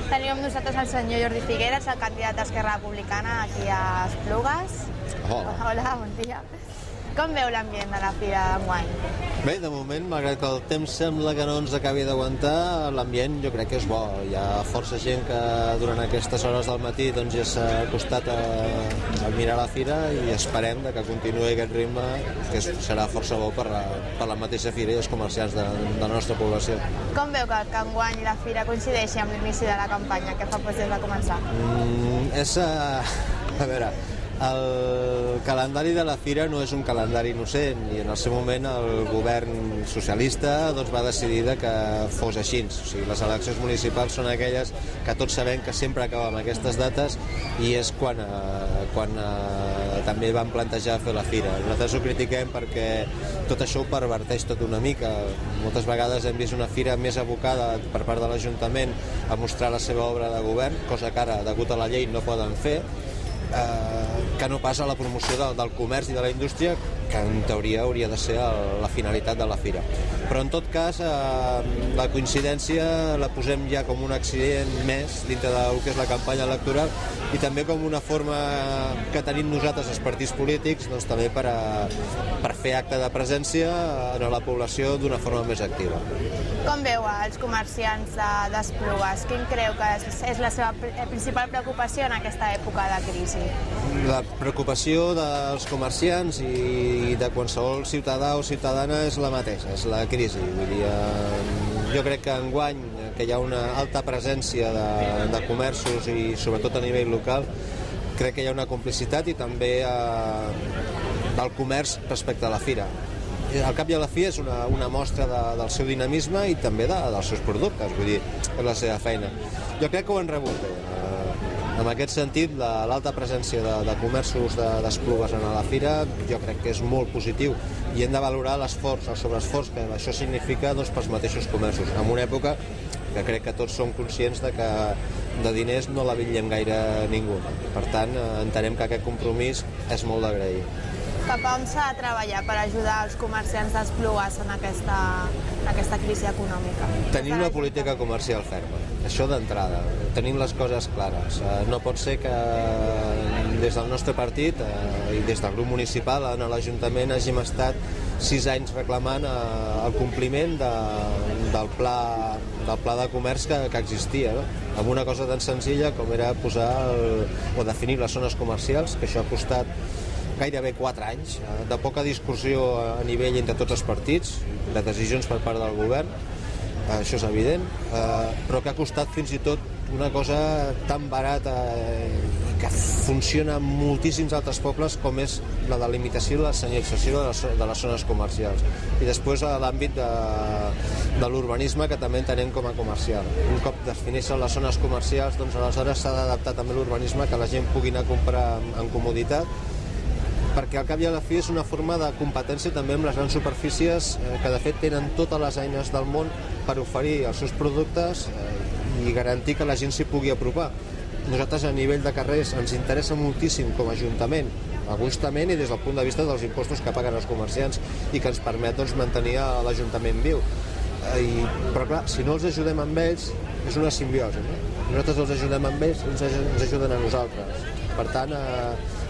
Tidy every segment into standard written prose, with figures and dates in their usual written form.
Tenim amb nosaltres el senyor Jordi Figueres, el candidat d'Esquerra Republicana aquí a Esplugues. Hola, bon dia. Com veu l'ambient de la fira d'enguany? Bé, de moment, malgrat que el temps sembla que no ens acabi d'aguantar, l'ambient jo crec que és bo. Hi ha força gent que durant aquestes hores del matí doncs, ja s'ha acostat a mirar la fira i esperem que continuï aquest ritme, que serà força bo per la mateixa fira i els comerciants de la nostra població. Com veu que enguany la fira coincideixi amb l'inici de la campanya, que fa poc temps va començar? A veure, el calendari de la fira no és un calendari innocent i en el seu moment el govern socialista doncs, va decidir que fos així. O sigui, les eleccions municipals són aquelles que tots sabem que sempre acaben aquestes dates i és quan també van plantejar fer la fira. Nosaltres ho critiquem perquè tot això ho perverteix tot una mica. Moltes vegades hem vist una fira més abocada per part de l'Ajuntament a mostrar la seva obra de govern, cosa que ara, degut a la llei, no poden fer, que no pas a la promoció del comerç i de la indústria, que en teoria hauria de ser la finalitat de la fira. Però en tot cas la coincidència la posem ja com un accident més dintre del que és la campanya electoral i també com una forma que tenim nosaltres els partits polítics doncs, també per fer acte de presència a la població d'una forma més activa. Com veu els comerciants d'Esplugues? Quin creu que és la seva principal preocupació en aquesta època de crisi? La preocupació dels comerciants i de qualsevol ciutadà o ciutadana és la mateixa, és la crisi. Vull dir, jo crec que enguany que hi ha una alta presència de comerços i sobretot a nivell local, crec que hi ha una complicitat i també del comerç respecte a la fira. Al cap i a la fi és una mostra del seu dinamisme i també dels seus productes, vull dir, és la seva feina. Jo crec que ho han rebut bé. En aquest sentit, l'alta presència de comerços d'Esplugues a la fira jo crec que és molt positiu i hem de valorar l'esforç, el sobreesforç que això significa doncs, pels mateixos comerços, en una època que crec que tots som conscients que de diners no la vetllem gaire ningú. Per tant, entenem que aquest compromís és molt d'agrair. Cap a on s'ha de treballar per ajudar els comerciants d'Esplugues en aquesta crisi econòmica? Tenim una política comercial ferma, això d'entrada. Tenim les coses clares. No pot ser que des del nostre partit i des del grup municipal a l'Ajuntament hàgim estat 6 anys reclamant el compliment del pla de comerç que existia, no? Amb una cosa tan senzilla com era posar o definir les zones comercials, que això ha costat gairebé 4 anys, de poca discussió a nivell entre tots els partits, de decisions per part del govern, això és evident, però que ha costat fins i tot una cosa tan barata i que funciona en moltíssims altres pobles com és la delimitació i la senyalització de les zones comercials. I després l'àmbit de l'urbanisme, que també entenem com a comercial. Un cop defineixen les zones comercials, doncs aleshores s'ha d'adaptar també l'urbanisme que la gent pugui anar a comprar amb comoditat, perquè al cap i a la fi és una forma de competència també amb les grans superfícies que de fet tenen totes les eines del món per oferir els seus productes i garantir que la gent s'hi pugui apropar. Nosaltres a nivell de carrers ens interessa moltíssim com a Ajuntament, gustament i des del punt de vista dels impostos que paguen els comerciants i que ens permet doncs, mantenir l'Ajuntament viu. Però clar, si no els ajudem amb ells és una simbiosi, no? Nosaltres els ajudem amb ells, ens ajuden a nosaltres. Per tant,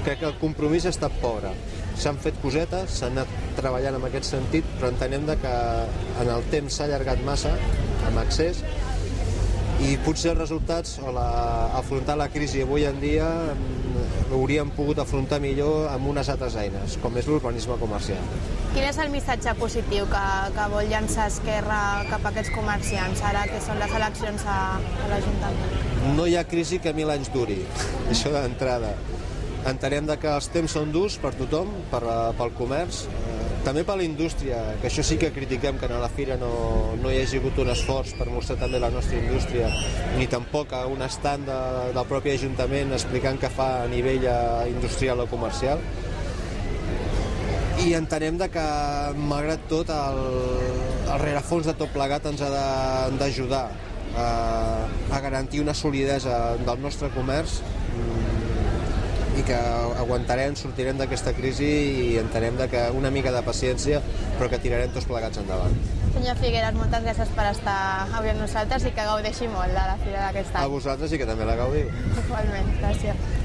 crec que el compromís ha estat pobre. S'han fet cosetes, s'han anat treballant en aquest sentit, però entenem que en el temps s'ha allargat massa, amb excés, i potser els resultats o afrontar la crisi avui en dia hauríem pogut afrontar millor amb unes altres eines, com és l'urbanisme comercial. Quin és el missatge positiu que vol llançar Esquerra cap a aquests comerciants, ara que són les eleccions a l'Ajuntament? No hi ha crisi que 1000 anys duri, això d'entrada. Entenem que els temps són durs per tothom, pel comerç, també per la indústria, que això sí que critiquem que a la fira no hi hagi hagut un esforç per mostrar també la nostra indústria, ni tampoc a un estand del propi Ajuntament explicant què fa a nivell industrial o comercial. I entenem que, malgrat tot, el rerefons de tot plegat ens ha d'ajudar a garantir una solidesa del nostre comerç i que aguantarem, sortirem d'aquesta crisi i entenem que una mica de paciència, però que tirarem tots plegats endavant. Senyor Figueres, moltes gràcies per estar avui amb nosaltres i que gaudeixi molt de la fira d'aquest any. A vosaltres i que també la gaudiu. Igualment, gràcies.